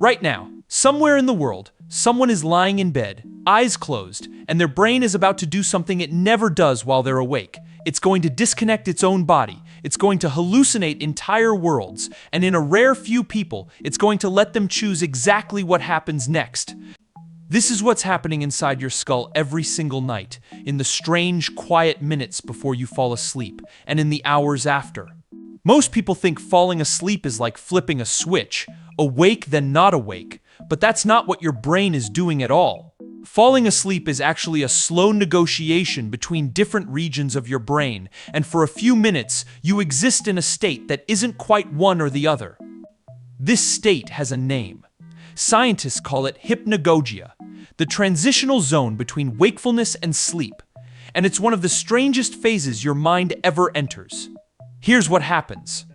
Right now, somewhere in the world, someone is lying in bed, eyes closed, and their brain is about to do something it never does while they're awake. It's going to disconnect its own body. It's going to hallucinate entire worlds. And in a rare few people, it's going to let them choose exactly what happens next. This is what's happening inside your skull every single night, in the strange, quiet minutes before you fall asleep, and in the hours after. Most people think falling asleep is like flipping a switch, awake then not awake, but that's not what your brain is doing at all. Falling asleep is actually a slow negotiation between different regions of your brain, and for a few minutes, you exist in a state that isn't quite one or the other. This state has a name. Scientists call it hypnagogia, the transitional zone between wakefulness and sleep, and it's one of the strangest phases your mind ever enters. Here's what happens.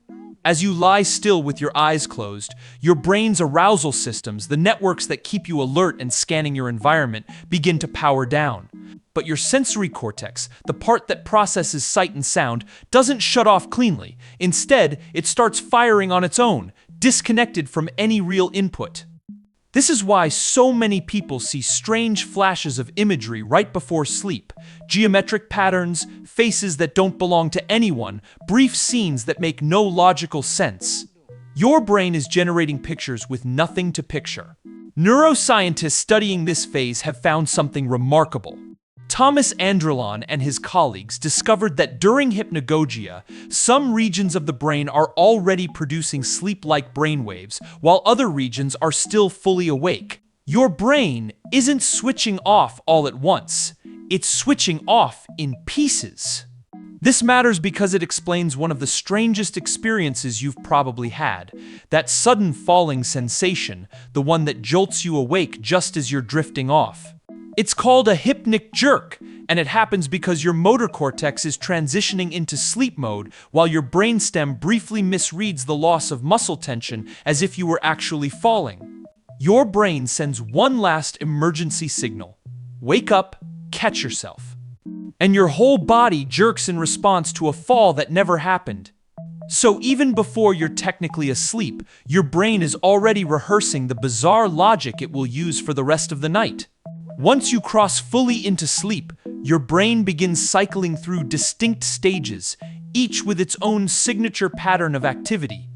As you lie still with your eyes closed, your brain's arousal systems, the networks that keep you alert and scanning your environment, begin to power down. But your sensory cortex, the part that processes sight and sound, doesn't shut off cleanly. Instead, it starts firing on its own, disconnected from any real input. This is why so many people see strange flashes of imagery right before sleep. Geometric patterns, faces that don't belong to anyone, brief scenes that make no logical sense. Your brain is generating pictures with nothing to picture. Neuroscientists studying this phase have found something remarkable. Thomas Andrillon and his colleagues discovered that during hypnagogia, some regions of the brain are already producing sleep-like brainwaves, while other regions are still fully awake. Your brain isn't switching off all at once. It's switching off in pieces. This matters because it explains one of the strangest experiences you've probably had. That sudden falling sensation, the one that jolts you awake just as you're drifting off. It's called a hypnic jerk, and it happens because your motor cortex is transitioning into sleep mode while your brainstem briefly misreads the loss of muscle tension as if you were actually falling. Your brain sends one last emergency signal. Wake up, catch yourself. And your whole body jerks in response to a fall that never happened. So even before you're technically asleep, your brain is already rehearsing the bizarre logic it will use for the rest of the night. Once you cross fully into sleep, your brain begins cycling through distinct stages, each with its own signature pattern of activity.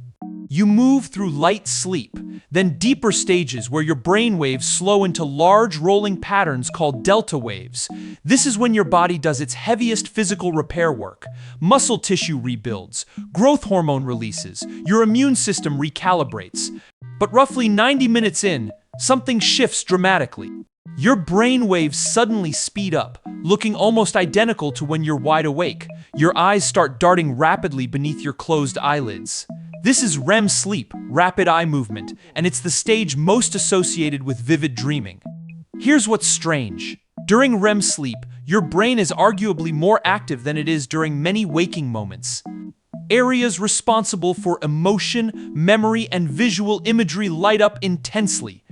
You move through light sleep, then deeper stages where your brain waves slow into large rolling patterns called delta waves. This is when your body does its heaviest physical repair work. Muscle tissue rebuilds, growth hormone releases, your immune system recalibrates. But roughly 90 minutes in, something shifts dramatically. Your brain waves suddenly speed up, looking almost identical to when you're wide awake. Your eyes start darting rapidly beneath your closed eyelids. This is REM sleep, rapid eye movement, and it's the stage most associated with vivid dreaming. Here's what's strange. During REM sleep, your brain is arguably more active than it is during many waking moments. Areas responsible for emotion, memory, and visual imagery light up intensely.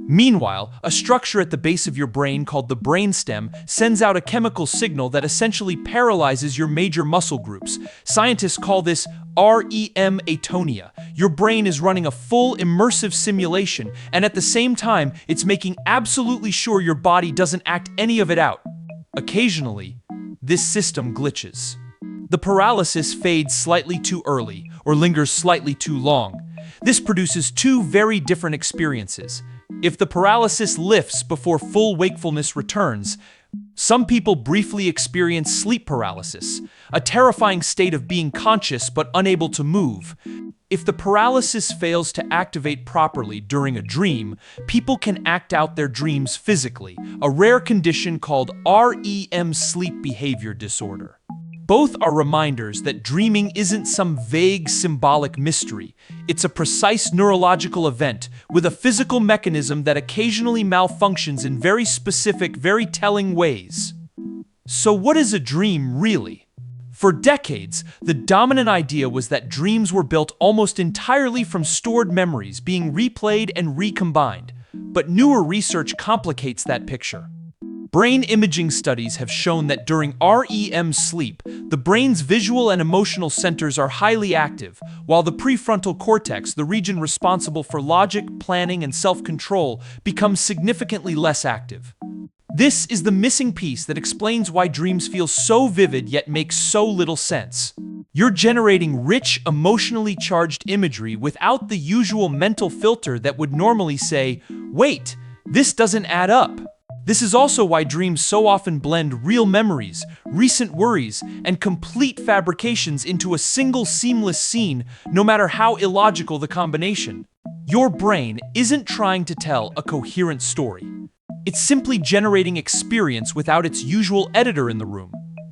Meanwhile, a structure at the base of your brain called the brainstem sends out a chemical signal that essentially paralyzes your major muscle groups. Scientists call this REM atonia. Your brain is running a full immersive simulation, and at the same time, it's making absolutely sure your body doesn't act any of it out. Occasionally, this system glitches. The paralysis fades slightly too early or lingers slightly too long. This produces two very different experiences. If the paralysis lifts before full wakefulness returns, some people briefly experience sleep paralysis, a terrifying state of being conscious but unable to move. If the paralysis fails to activate properly during a dream, people can act out their dreams physically, a rare condition called REM sleep behavior disorder. Both are reminders that dreaming isn't some vague symbolic mystery. It's a precise neurological event with a physical mechanism that occasionally malfunctions in very specific, very telling ways. So what is a dream really? For decades, the dominant idea was that dreams were built almost entirely from stored memories being replayed and recombined. But newer research complicates that picture. Brain imaging studies have shown that during REM sleep, the brain's visual and emotional centers are highly active, while the prefrontal cortex, the region responsible for logic, planning, and self-control, becomes significantly less active. This is the missing piece that explains why dreams feel so vivid yet make so little sense. You're generating rich, emotionally charged imagery without the usual mental filter that would normally say, "Wait, this doesn't add up." This is also why dreams so often blend real memories, recent worries, and complete fabrications into a single seamless scene, no matter how illogical the combination. Your brain isn't trying to tell a coherent story. It's simply generating experience without its usual editor in the room.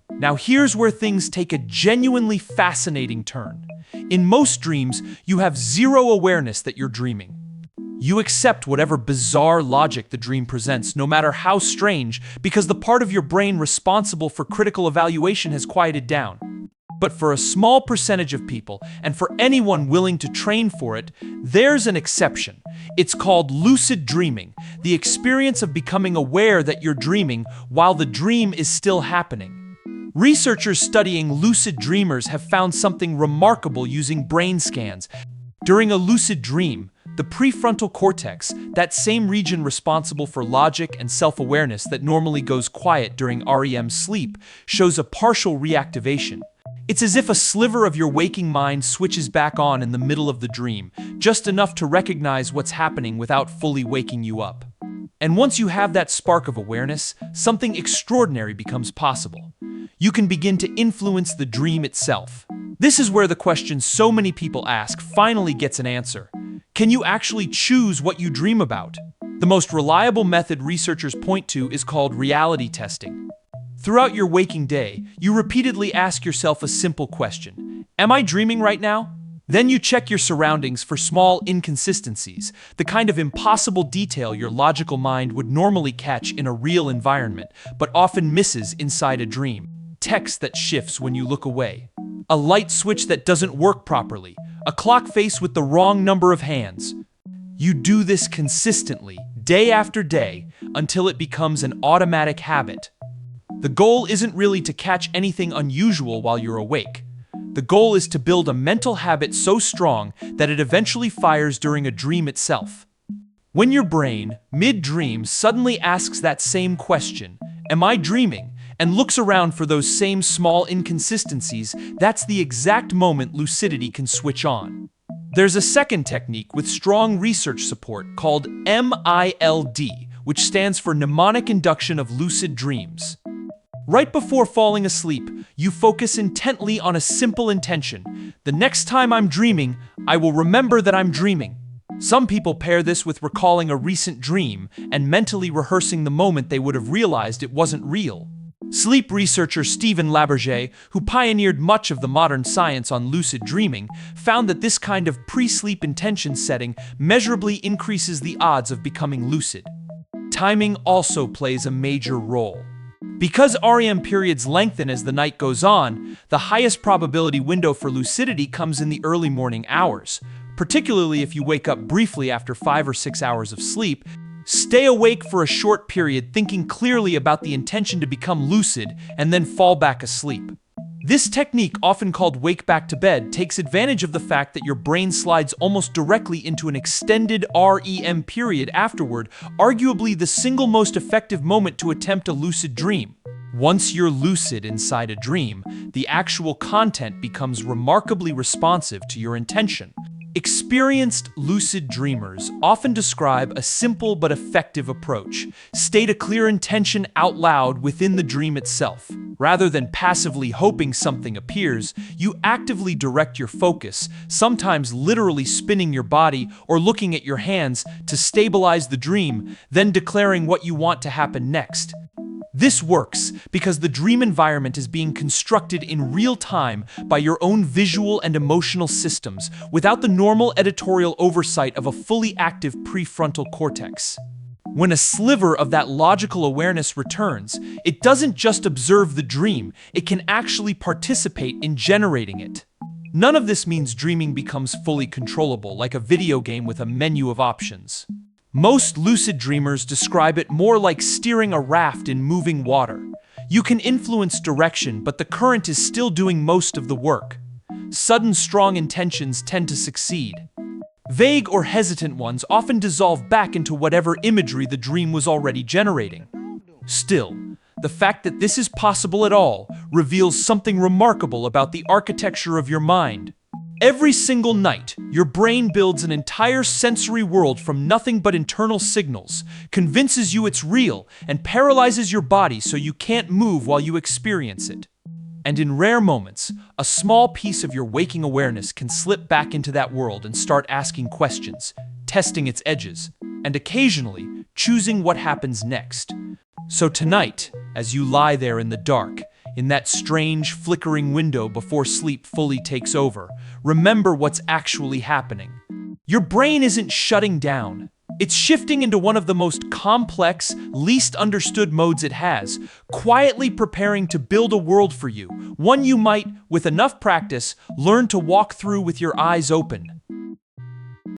Now here's where things take a genuinely fascinating turn. In most dreams, you have zero awareness that you're dreaming. You accept whatever bizarre logic the dream presents, no matter how strange, because the part of your brain responsible for critical evaluation has quieted down. But for a small percentage of people, and for anyone willing to train for it, there's an exception. It's called lucid dreaming, the experience of becoming aware that you're dreaming while the dream is still happening. Researchers studying lucid dreamers have found something remarkable using brain scans. During a lucid dream, the prefrontal cortex, that same region responsible for logic and self-awareness that normally goes quiet during REM sleep, shows a partial reactivation. It's as if a sliver of your waking mind switches back on in the middle of the dream, just enough to recognize what's happening without fully waking you up. And once you have that spark of awareness, something extraordinary becomes possible. You can begin to influence the dream itself. This is where the question so many people ask finally gets an answer. Can you actually choose what you dream about? The most reliable method researchers point to is called reality testing. Throughout your waking day, you repeatedly ask yourself a simple question. Am I dreaming right now? Then you check your surroundings for small inconsistencies, the kind of impossible detail your logical mind would normally catch in a real environment, but often misses inside a dream. Text that shifts when you look away. A light switch that doesn't work properly. A clock face with the wrong number of hands. You do this consistently, day after day, until it becomes an automatic habit. The goal isn't really to catch anything unusual while you're awake. The goal is to build a mental habit so strong that it eventually fires during a dream itself. When your brain, mid-dream, suddenly asks that same question, "Am I dreaming?" and looks around for those same small inconsistencies, that's the exact moment lucidity can switch on. There's a second technique with strong research support called MILD, which stands for mnemonic induction of lucid dreams. Right before falling asleep, you focus intently on a simple intention. The next time I'm dreaming, I will remember that I'm dreaming. Some people pair this with recalling a recent dream and mentally rehearsing the moment they would have realized it wasn't real. Sleep researcher LaBerge, who pioneered much of the modern science on lucid dreaming, found that this kind of pre-sleep intention setting measurably increases the odds of becoming lucid. Timing also plays a major role. Because REM periods lengthen as the night goes on, the highest probability window for lucidity comes in the early morning hours, particularly if you wake up briefly after 5 or 6 hours of sleep. Stay awake for a short period thinking clearly about the intention to become lucid and then fall back asleep. This technique, often called wake back to bed, takes advantage of the fact that your brain slides almost directly into an extended REM period afterward, arguably the single most effective moment to attempt a lucid dream. Once you're lucid inside a dream, the actual content becomes remarkably responsive to your intention. Experienced lucid dreamers often describe a simple but effective approach. State a clear intention out loud within the dream itself. Rather than passively hoping something appears, you actively direct your focus, sometimes literally spinning your body or looking at your hands to stabilize the dream, then declaring what you want to happen next. This works because the dream environment is being constructed in real time by your own visual and emotional systems, without the normal editorial oversight of a fully active prefrontal cortex. When a sliver of that logical awareness returns, it doesn't just observe the dream, it can actually participate in generating it. None of this means dreaming becomes fully controllable, like a video game with a menu of options. Most lucid dreamers describe it more like steering a raft in moving water. You can influence direction, but the current is still doing most of the work. Sudden, strong intentions tend to succeed. Vague or hesitant ones often dissolve back into whatever imagery the dream was already generating. Still, the fact that this is possible at all reveals something remarkable about the architecture of your mind. Every single night, your brain builds an entire sensory world from nothing but internal signals, convinces you it's real, and paralyzes your body so you can't move while you experience it. And in rare moments, a small piece of your waking awareness can slip back into that world and start asking questions, testing its edges, and occasionally choosing what happens next. So tonight, as you lie there in the dark, in that strange, flickering window before sleep fully takes over, remember what's actually happening. Your brain isn't shutting down. It's shifting into one of the most complex, least understood modes it has, quietly preparing to build a world for you, one you might, with enough practice, learn to walk through with your eyes open.